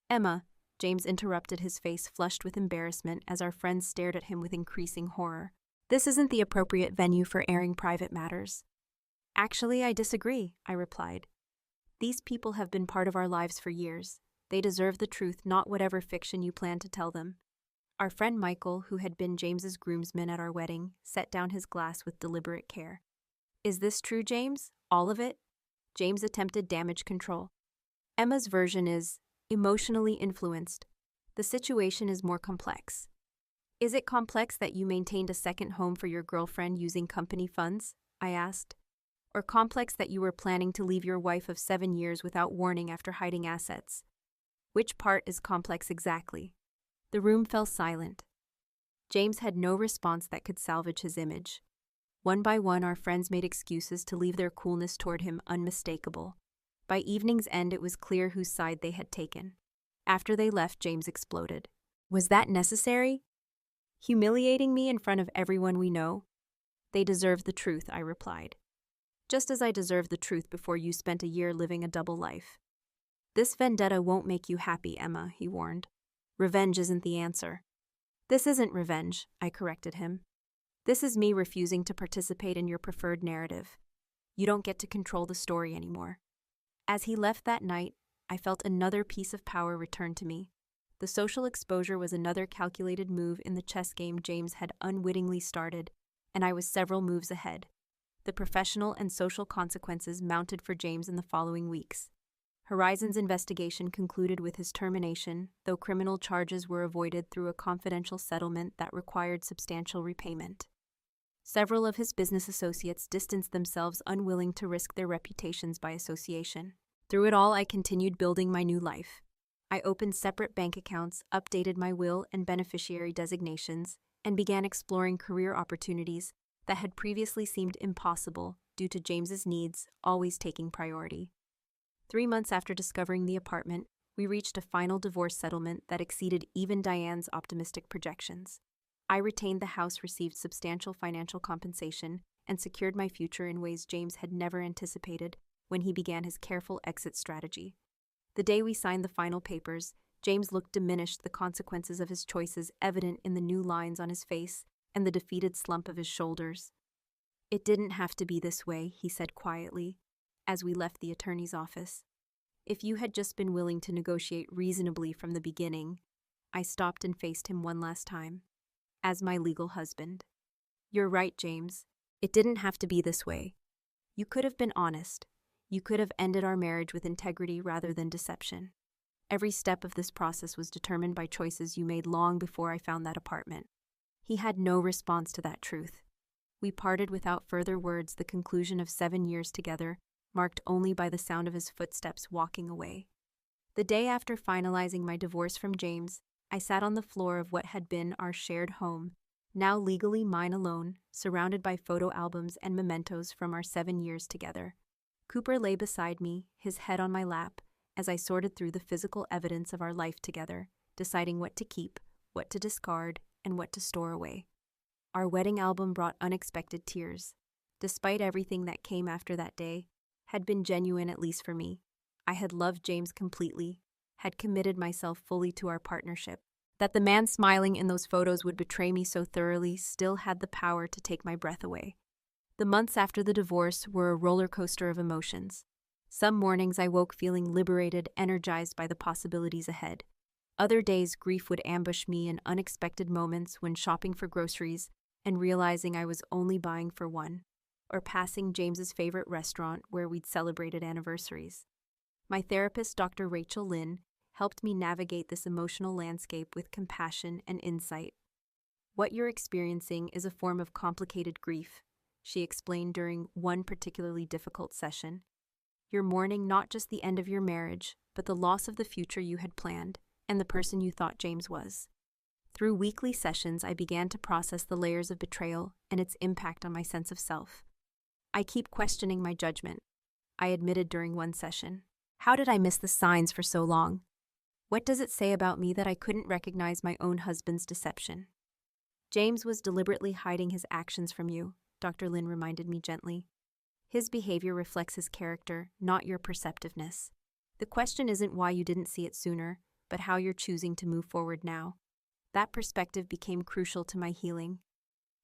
A: Emma, James interrupted, his face flushed with embarrassment as our friends stared at him with increasing horror. This isn't the appropriate venue for airing private matters. Actually, I disagree, I replied. These people have been part of our lives for years. They deserve the truth, not whatever fiction you plan to tell them. Our friend Michael, who had been James's groomsman at our wedding, set down his glass with deliberate care. Is this true, James? All of it? James attempted damage control. Emma's version is emotionally influenced. The situation is more complex. Is it complex that you maintained a second home for your girlfriend using company funds? I asked. Or complex that you were planning to leave your wife of 7 years without warning after hiding assets? Which part is complex exactly? The room fell silent. James had no response that could salvage his image. One by one, our friends made excuses to leave their coolness toward him unmistakable. By evening's end, it was clear whose side they had taken. After they left, James exploded. Was that necessary? Humiliating me in front of everyone we know? They deserve the truth, I replied. Just as I deserve the truth before you spent a year living a double life. This vendetta won't make you happy, Emma, he warned. Revenge isn't the answer. This isn't revenge, I corrected him. This is me refusing to participate in your preferred narrative. You don't get to control the story anymore. As he left that night, I felt another piece of power return to me. The social exposure was another calculated move in the chess game James had unwittingly started, and I was several moves ahead. The professional and social consequences mounted for James in the following weeks. Horizon's investigation concluded with his termination, though criminal charges were avoided through a confidential settlement that required substantial repayment. Several of his business associates distanced themselves, unwilling to risk their reputations by association. Through it all, I continued building my new life. I opened separate bank accounts, updated my will and beneficiary designations, and began exploring career opportunities that had previously seemed impossible due to James's needs always taking priority. 3 months after discovering the apartment, we reached a final divorce settlement that exceeded even Diane's optimistic projections. I retained the house, received substantial financial compensation, and secured my future in ways James had never anticipated when he began his careful exit strategy. The day we signed the final papers, James looked diminished, the consequences of his choices evident in the new lines on his face and the defeated slump of his shoulders. It didn't have to be this way, he said quietly, as we left the attorney's office. If you had just been willing to negotiate reasonably from the beginning. I stopped and faced him one last time. As my legal husband. You're right, James. It didn't have to be this way. You could have been honest. You could have ended our marriage with integrity rather than deception. Every step of this process was determined by choices you made long before I found that apartment. He had no response to that truth. We parted without further words, the conclusion of 7 years together, marked only by the sound of his footsteps walking away. The day after finalizing my divorce from James, I sat on the floor of what had been our shared home, now legally mine alone, surrounded by photo albums and mementos from our 7 years together. Cooper lay beside me, his head on my lap, as I sorted through the physical evidence of our life together, deciding what to keep, what to discard, and what to store away. Our wedding album brought unexpected tears. Despite everything that came after that day, had been genuine, at least for me. I had loved James completely, had committed myself fully to our partnership. That the man smiling in those photos would betray me so thoroughly still had the power to take my breath away. The months after the divorce were a roller coaster of emotions. Some mornings I woke feeling liberated, energized by the possibilities ahead. Other days, grief would ambush me in unexpected moments when shopping for groceries and realizing I was only buying for one, or passing James's favorite restaurant where we'd celebrated anniversaries. My therapist, Dr. Rachel Lynn, helped me navigate this emotional landscape with compassion and insight. What you're experiencing is a form of complicated grief, she explained during one particularly difficult session. You're mourning not just the end of your marriage, but the loss of the future you had planned and the person you thought James was. Through weekly sessions, I began to process the layers of betrayal and its impact on my sense of self. I keep questioning my judgment, I admitted during one session. How did I miss the signs for so long? What does it say about me that I couldn't recognize my own husband's deception? James was deliberately hiding his actions from you, Dr. Lynn reminded me gently. His behavior reflects his character, not your perceptiveness. The question isn't why you didn't see it sooner, but how you're choosing to move forward now. That perspective became crucial to my healing.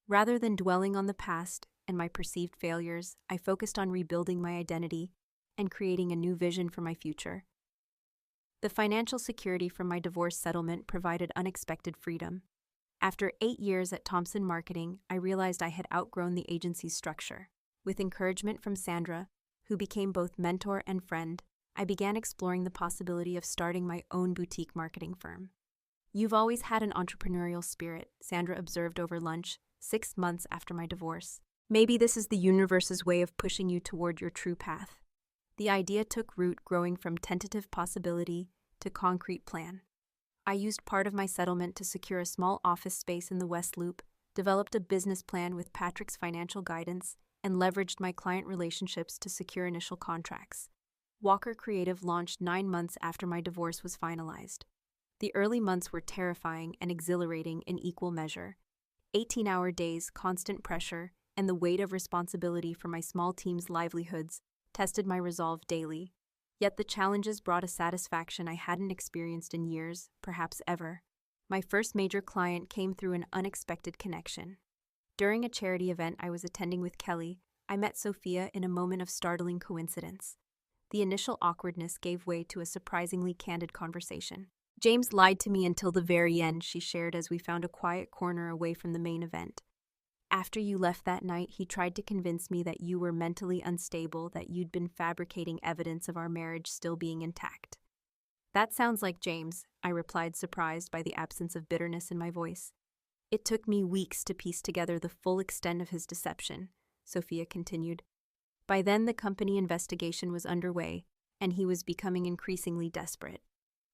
A: Rather than dwelling on the past and my perceived failures, I focused on rebuilding my identity and creating a new vision for my future. The financial security from my divorce settlement provided unexpected freedom. After 8 years at Thompson Marketing, I realized I had outgrown the agency's structure. With encouragement from Sandra, who became both mentor and friend, I began exploring the possibility of starting my own boutique marketing firm. You've always had an entrepreneurial spirit, Sandra observed over lunch, 6 months after my divorce. Maybe this is the universe's way of pushing you toward your true path. The idea took root, growing from tentative possibility to concrete plan. I used part of my settlement to secure a small office space in the West Loop, developed a business plan with Patrick's financial guidance, and leveraged my client relationships to secure initial contracts. Walker Creative launched 9 months after my divorce was finalized. The early months were terrifying and exhilarating in equal measure. 18-hour days, constant pressure, and the weight of responsibility for my small team's livelihoods tested my resolve daily. Yet the challenges brought a satisfaction I hadn't experienced in years, perhaps ever. My first major client came through an unexpected connection. During a charity event I was attending with Kelly, I met Sophia in a moment of startling coincidence. The initial awkwardness gave way to a surprisingly candid conversation. James lied to me until the very end, she shared as we found a quiet corner away from the main event. After you left that night, he tried to convince me that you were mentally unstable, that you'd been fabricating evidence of our marriage still being intact. That sounds like James, I replied, surprised by the absence of bitterness in my voice. It took me weeks to piece together the full extent of his deception, Sophia continued. By then, the company investigation was underway, and he was becoming increasingly desperate.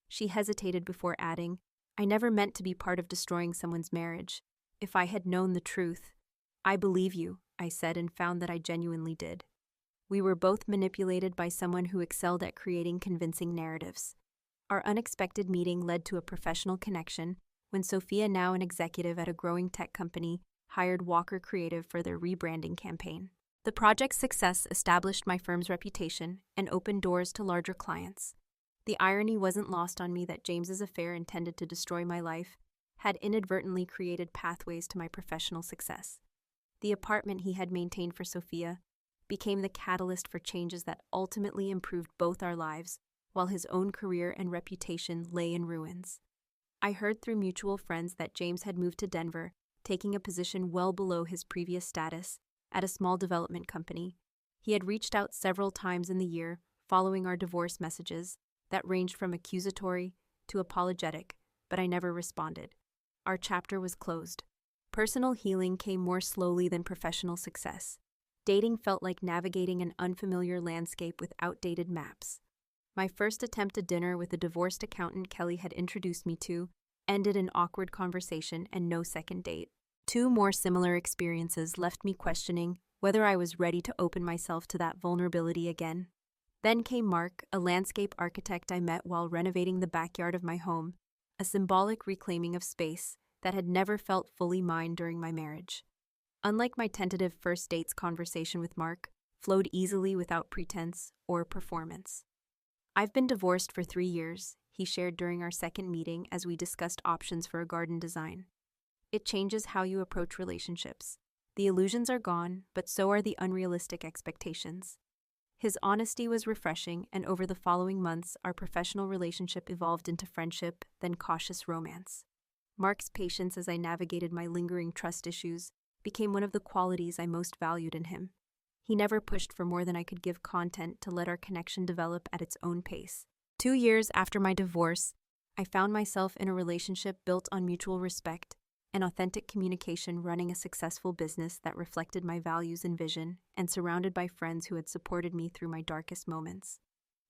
A: She hesitated before adding, I never meant to be part of destroying someone's marriage. If I had known the truth. I believe you, I said, and found that I genuinely did. We were both manipulated by someone who excelled at creating convincing narratives. Our unexpected meeting led to a professional connection when Sophia, now an executive at a growing tech company, hired Walker Creative for their rebranding campaign. The project's success established my firm's reputation and opened doors to larger clients. The irony wasn't lost on me that James's affair, intended to destroy my life, had inadvertently created pathways to my professional success. The apartment he had maintained for Sophia became the catalyst for changes that ultimately improved both our lives, while his own career and reputation lay in ruins. I heard through mutual friends that James had moved to Denver, taking a position well below his previous status at a small development company. He had reached out several times in the year following our divorce messages that ranged from accusatory to apologetic, but I never responded. Our chapter was closed. Personal healing came more slowly than professional success. Dating felt like navigating an unfamiliar landscape with outdated maps. My first attempt at dinner with the divorced accountant Kelly had introduced me to ended in awkward conversation and no second date. 2 more similar experiences left me questioning whether I was ready to open myself to that vulnerability again. Then came Mark, a landscape architect I met while renovating the backyard of my home, a symbolic reclaiming of space that had never felt fully mine during my marriage. Unlike my tentative first dates, conversation with Mark flowed easily without pretense or performance. "I've been divorced for 3 years," he shared during our second meeting as we discussed options for a garden design. "It changes how you approach relationships. The illusions are gone, but so are the unrealistic expectations." His honesty was refreshing, and over the following months, our professional relationship evolved into friendship, then cautious romance. Mark's patience as I navigated my lingering trust issues became one of the qualities I most valued in him. He never pushed for more than I could give, content to let our connection develop at its own pace. 2 years after my divorce, I found myself in a relationship built on mutual respect and authentic communication, running a successful business that reflected my values and vision, and surrounded by friends who had supported me through my darkest moments.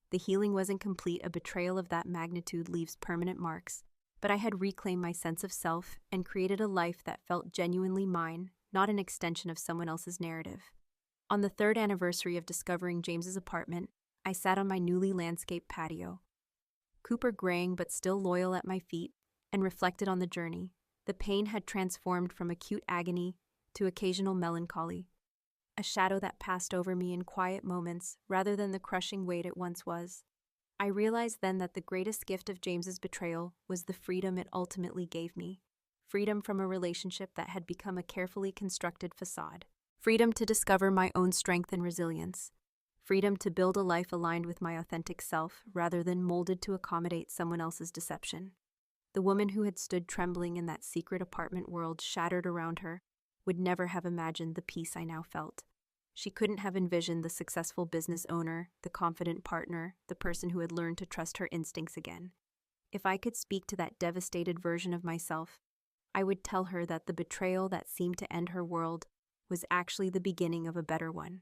A: The healing wasn't complete. A betrayal of that magnitude leaves permanent marks, but I had reclaimed my sense of self and created a life that felt genuinely mine, not an extension of someone else's narrative. On the 3rd anniversary of discovering James's apartment, I sat on my newly landscaped patio, Cooper graying but still loyal at my feet, and reflected on the journey. The pain had transformed from acute agony to occasional melancholy, a shadow that passed over me in quiet moments rather than the crushing weight it once was. I realized then that the greatest gift of James's betrayal was the freedom it ultimately gave me. Freedom from a relationship that had become a carefully constructed facade. Freedom to discover my own strength and resilience. Freedom to build a life aligned with my authentic self rather than molded to accommodate someone else's deception. The woman who had stood trembling in that secret apartment world shattered around her would never have imagined the peace I now felt. She couldn't have envisioned the successful business owner, the confident partner, the person who had learned to trust her instincts again. If I could speak to that devastated version of myself, I would tell her that the betrayal that seemed to end her world was actually the beginning of a better one.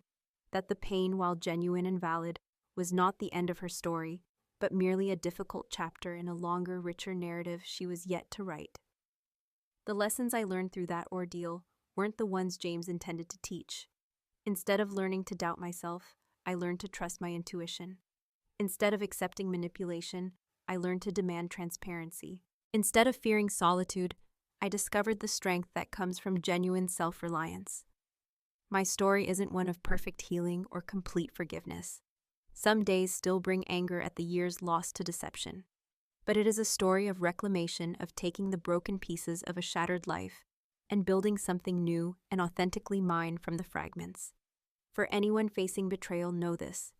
A: That the pain, while genuine and valid, was not the end of her story, but merely a difficult chapter in a longer, richer narrative she was yet to write. The lessons I learned through that ordeal weren't the ones James intended to teach. Instead of learning to doubt myself, I learned to trust my intuition. Instead of accepting manipulation, I learned to demand transparency. Instead of fearing solitude, I discovered the strength that comes from genuine self-reliance. My story isn't one of perfect healing or complete forgiveness. Some days still bring anger at the years lost to deception. But it is a story of reclamation, of taking the broken pieces of a shattered life and building something new and authentically mine from the fragments. For anyone facing betrayal, know this.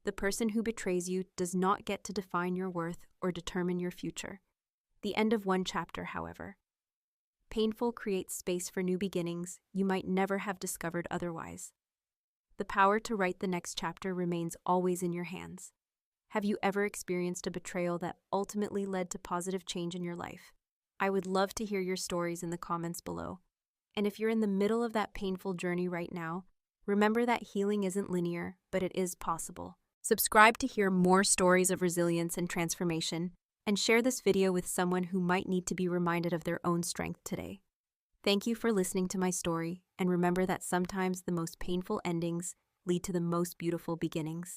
A: The person who betrays you does not get to define your worth or determine your future. The end of one chapter, however. Painful creates space for new beginnings you might never have discovered otherwise. The power to write the next chapter remains always in your hands. Have you ever experienced a betrayal that ultimately led to positive change in your life? I would love to hear your stories in the comments below. And if you're in the middle of that painful journey right now, remember that healing isn't linear, but it is possible. Subscribe to hear more stories of resilience and transformation, and share this video with someone who might need to be reminded of their own strength today. Thank you for listening to my story, and remember that sometimes the most painful endings lead to the most beautiful beginnings.